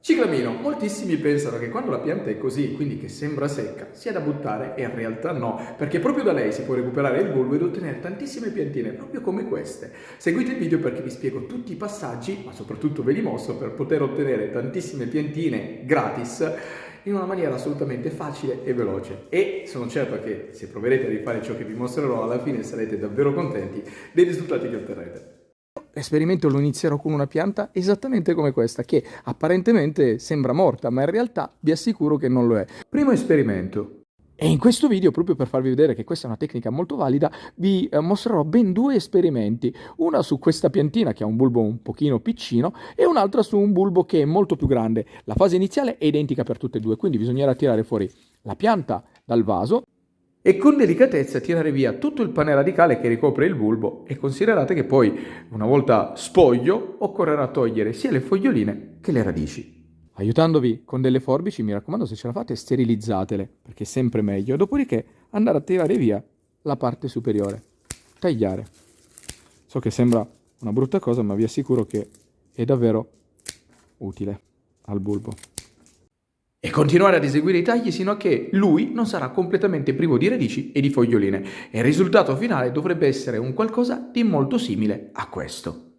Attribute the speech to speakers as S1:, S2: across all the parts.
S1: Ciclamino, moltissimi pensano che quando la pianta è così, quindi che sembra secca, sia da buttare e in realtà no, perché proprio da lei si può recuperare il bulbo ed ottenere tantissime piantine, proprio come queste. Seguite il video perché vi spiego tutti i passaggi, ma soprattutto ve li mostro per poter ottenere tantissime piantine gratis in una maniera assolutamente facile e veloce. E sono certo che se proverete a rifare ciò che vi mostrerò, alla fine sarete davvero contenti dei risultati che otterrete. L'esperimento lo inizierò con una pianta esattamente come questa, che apparentemente sembra morta, ma in realtà vi assicuro che non lo è. Primo esperimento. E in questo video, proprio per farvi vedere che questa è una tecnica molto valida, vi mostrerò ben due esperimenti. Una su questa piantina che ha un bulbo un pochino piccino e un'altra su un bulbo che è molto più grande. La fase iniziale è identica per tutte e due, quindi bisognerà tirare fuori la pianta dal vaso e con delicatezza tirare via tutto il pane radicale che ricopre il bulbo e considerate che poi, una volta spoglio, occorrerà togliere sia le foglioline che le radici. Aiutandovi con delle forbici, mi raccomando, se ce la fate, sterilizzatele, perché è sempre meglio. Dopodiché andare a tirare via la parte superiore. Tagliare. So che sembra una brutta cosa, ma vi assicuro che è davvero utile al bulbo. E continuare ad eseguire i tagli sino a che lui non sarà completamente privo di radici e di foglioline. E il risultato finale dovrebbe essere un qualcosa di molto simile a questo.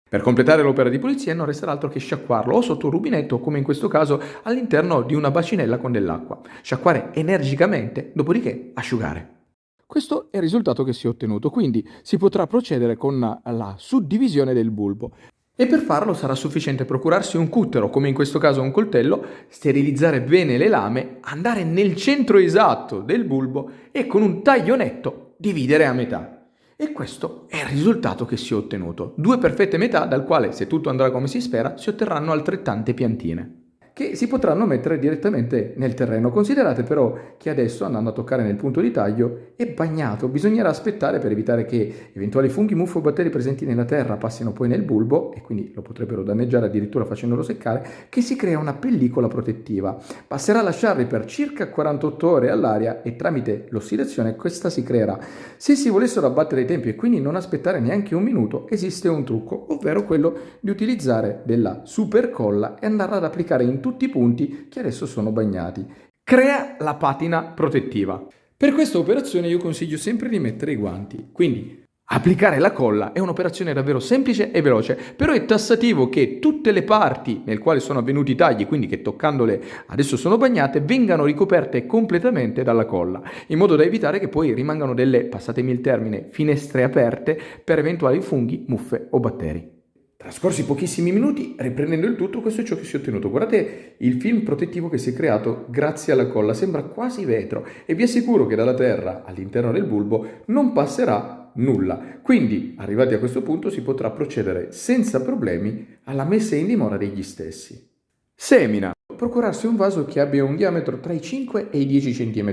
S1: Per completare l'opera di pulizia non resterà altro che sciacquarlo o sotto un rubinetto o come in questo caso all'interno di una bacinella con dell'acqua. Sciacquare energicamente, dopodiché asciugare. Questo è il risultato che si è ottenuto, quindi si potrà procedere con la suddivisione del bulbo. E per farlo sarà sufficiente procurarsi un cutter o come in questo caso un coltello, sterilizzare bene le lame, andare nel centro esatto del bulbo e con un taglio netto dividere a metà. E questo è il risultato che si è ottenuto. Due perfette metà dal quale, se tutto andrà come si spera, si otterranno altrettante piantine che si potranno mettere direttamente nel terreno. Considerate però che adesso, andando a toccare nel punto di taglio, è bagnato. Bisognerà aspettare per evitare che eventuali funghi, muffe o batteri presenti nella terra passino poi nel bulbo, e quindi lo potrebbero danneggiare addirittura facendolo seccare, che si crea una pellicola protettiva. Basterà lasciarli per circa 48 ore all'aria e tramite l'ossidazione questa si creerà. Se si volessero abbattere i tempi e quindi non aspettare neanche un minuto, esiste un trucco, ovvero quello di utilizzare della supercolla e andarla ad applicare in tutti i punti che adesso sono bagnati. Crea la patina protettiva. Per questa operazione io consiglio sempre di mettere i guanti, quindi applicare la colla è un'operazione davvero semplice e veloce, però è tassativo che tutte le parti nel quale sono avvenuti i tagli, quindi che toccandole adesso sono bagnate, vengano ricoperte completamente dalla colla, in modo da evitare che poi rimangano delle, passatemi il termine, finestre aperte per eventuali funghi, muffe o batteri. Trascorsi pochissimi minuti, riprendendo il tutto, questo è ciò che si è ottenuto. Guardate il film protettivo che si è creato grazie alla colla, sembra quasi vetro e vi assicuro che dalla terra all'interno del bulbo non passerà nulla. Quindi, arrivati a questo punto, si potrà procedere senza problemi alla messa in dimora degli stessi. Semina. Procurarsi un vaso che abbia un diametro tra i 5 e i 10 cm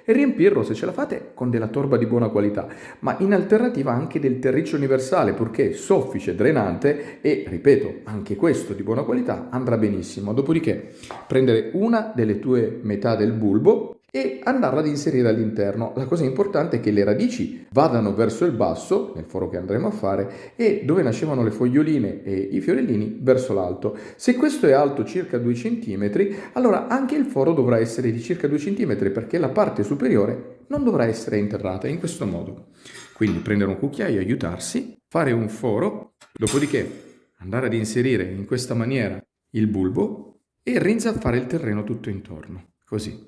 S1: e riempirlo, se ce la fate, con della torba di buona qualità, ma in alternativa anche del terriccio universale, purché soffice, drenante e, ripeto, anche questo di buona qualità andrà benissimo. Dopodiché prendere una delle due metà del bulbo e andarla ad inserire all'interno. La cosa importante è che le radici vadano verso il basso, nel foro che andremo a fare, e dove nascevano le foglioline e i fiorellini verso l'alto. Se questo è alto circa 2 cm, allora anche il foro dovrà essere di circa 2 cm perché la parte superiore non dovrà essere interrata in questo modo. Quindi prendere un cucchiaio, aiutarsi, fare un foro, dopodiché andare ad inserire in questa maniera il bulbo e rinzaffare il terreno tutto intorno, così.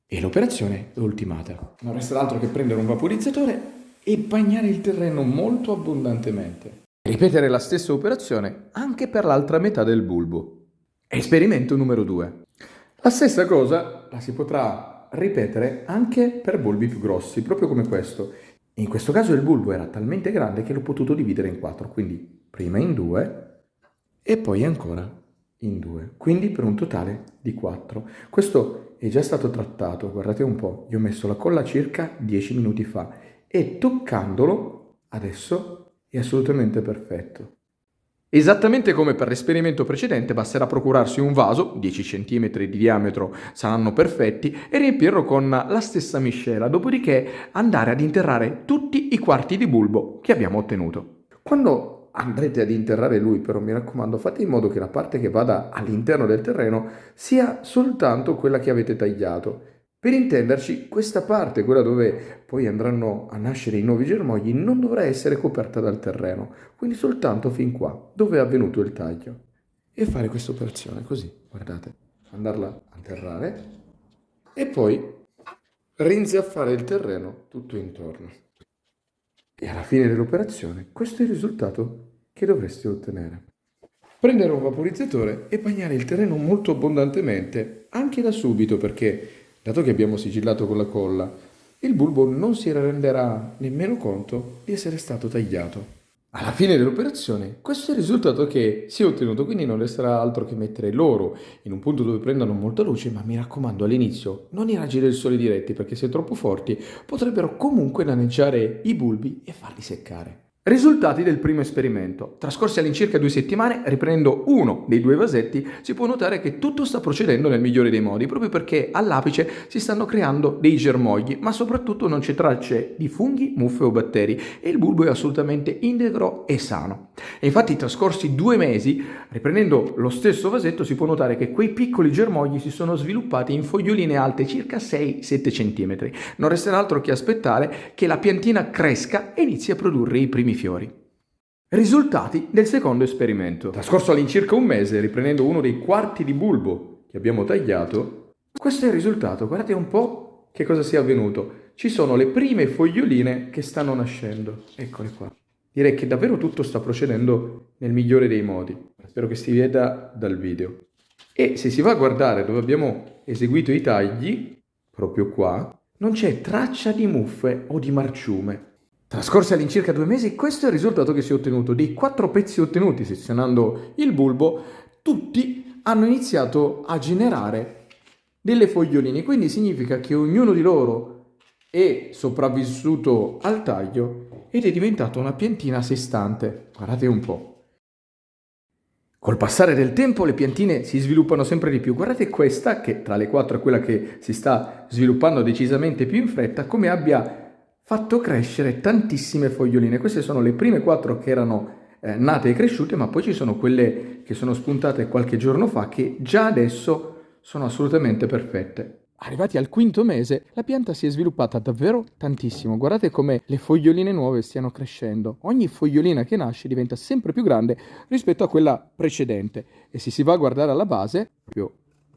S1: E l'operazione è ultimata. Non resta altro che prendere un vaporizzatore e bagnare il terreno molto abbondantemente. Ripetere la stessa operazione anche per l'altra metà del bulbo. Esperimento numero 2. La stessa cosa la si potrà ripetere anche per bulbi più grossi, proprio come questo. In questo caso il bulbo era talmente grande che l'ho potuto dividere in 4, quindi prima in 2 e poi ancora in 2, quindi per un totale di 4. Questo è già stato trattato, guardate un po', gli ho messo la colla circa 10 minuti fa e toccandolo adesso è assolutamente perfetto. Esattamente come per l'esperimento precedente, basterà procurarsi un vaso, 10 cm di diametro saranno perfetti, e riempirlo con la stessa miscela, dopodiché andare ad interrare tutti i quarti di bulbo che abbiamo ottenuto. Quando andrete ad interrare lui, però mi raccomando, fate in modo che la parte che vada all'interno del terreno sia soltanto quella che avete tagliato. Per intenderci, questa parte, quella dove poi andranno a nascere i nuovi germogli, non dovrà essere coperta dal terreno, quindi soltanto fin qua, dove è avvenuto il taglio. E fare questa operazione così, guardate, andarla a interrare e poi rinzaffare il terreno tutto intorno. E alla fine dell'operazione, questo è il risultato che dovreste ottenere. Prendere un vaporizzatore e bagnare il terreno molto abbondantemente, anche da subito, perché dato che abbiamo sigillato con la colla, il bulbo non si renderà nemmeno conto di essere stato tagliato. Alla fine dell'operazione, questo è il risultato che si è ottenuto, quindi non resterà altro che mettere l'oro in un punto dove prendano molta luce, ma mi raccomando all'inizio non i raggi del sole diretti, perché se troppo forti potrebbero comunque danneggiare i bulbi e farli seccare. Risultati del primo esperimento. Trascorsi all'incirca 2 settimane, riprendendo uno dei 2 vasetti, si può notare che tutto sta procedendo nel migliore dei modi, proprio perché all'apice si stanno creando dei germogli, ma soprattutto non c'è tracce di funghi, muffe o batteri e il bulbo è assolutamente integro e sano. E infatti, trascorsi 2 mesi, riprendendo lo stesso vasetto, si può notare che quei piccoli germogli si sono sviluppati in foglioline alte circa 6-7 cm. Non resterà altro che aspettare che la piantina cresca e inizi a produrre i primi fiori. Risultati del secondo esperimento. Trascorso all'incirca 1 mese, riprendendo uno dei quarti di bulbo che abbiamo tagliato, questo è il risultato. Guardate un po' che cosa sia avvenuto. Ci sono le prime foglioline che stanno nascendo. Eccole qua. Direi che davvero tutto sta procedendo nel migliore dei modi. Spero che si veda dal video. E se si va a guardare dove abbiamo eseguito i tagli, proprio qua, non c'è traccia di muffe o di marciume. Trascorsi all'incirca 2 mesi, questo è il risultato che si è ottenuto. Dei 4 pezzi ottenuti sezionando il bulbo, tutti hanno iniziato a generare delle foglioline. Quindi significa che ognuno di loro è sopravvissuto al taglio ed è diventato una piantina a sé stante. Guardate un po'. Col passare del tempo le piantine si sviluppano sempre di più. Guardate questa, che tra le 4 è quella che si sta sviluppando decisamente più in fretta, come abbia fatto crescere tantissime foglioline. Queste sono le prime 4 che erano nate e cresciute, ma poi ci sono quelle che sono spuntate qualche giorno fa che già adesso sono assolutamente perfette. Arrivati al 5° mese, la pianta si è sviluppata davvero tantissimo. Guardate come le foglioline nuove stiano crescendo. Ogni fogliolina che nasce diventa sempre più grande rispetto a quella precedente. E se si va a guardare alla base,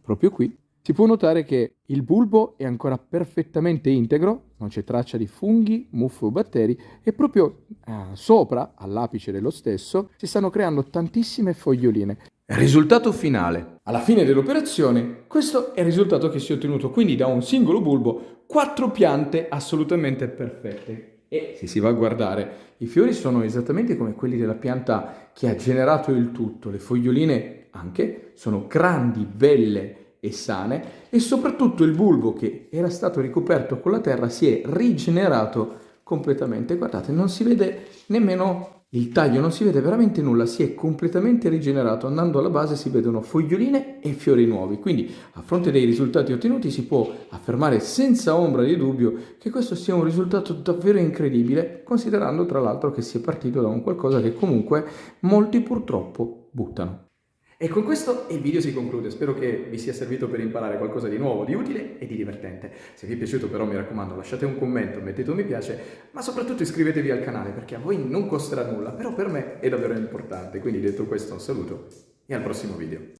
S1: proprio qui, si può notare che il bulbo è ancora perfettamente integro, non c'è traccia di funghi, muffe o batteri e proprio sopra, all'apice dello stesso, si stanno creando tantissime foglioline. Risultato finale. Alla fine dell'operazione, questo è il risultato che si è ottenuto, quindi da un singolo bulbo, 4 piante assolutamente perfette. E se si va a guardare, i fiori sono esattamente come quelli della pianta che ha generato il tutto. Le foglioline anche sono grandi, belle e sane e soprattutto il bulbo che era stato ricoperto con la terra si è rigenerato completamente. Guardate, non si vede nemmeno il taglio, non si vede veramente nulla, si è completamente rigenerato. Andando alla base si vedono foglioline e fiori nuovi, quindi a fronte dei risultati ottenuti si può affermare senza ombra di dubbio che questo sia un risultato davvero incredibile, considerando tra l'altro che si è partito da un qualcosa che comunque molti purtroppo buttano. E con questo il video si conclude, spero che vi sia servito per imparare qualcosa di nuovo, di utile e di divertente. Se vi è piaciuto però mi raccomando lasciate un commento, mettete un mi piace, ma soprattutto iscrivetevi al canale perché a voi non costerà nulla, però per me è davvero importante. Quindi detto questo un saluto e al prossimo video.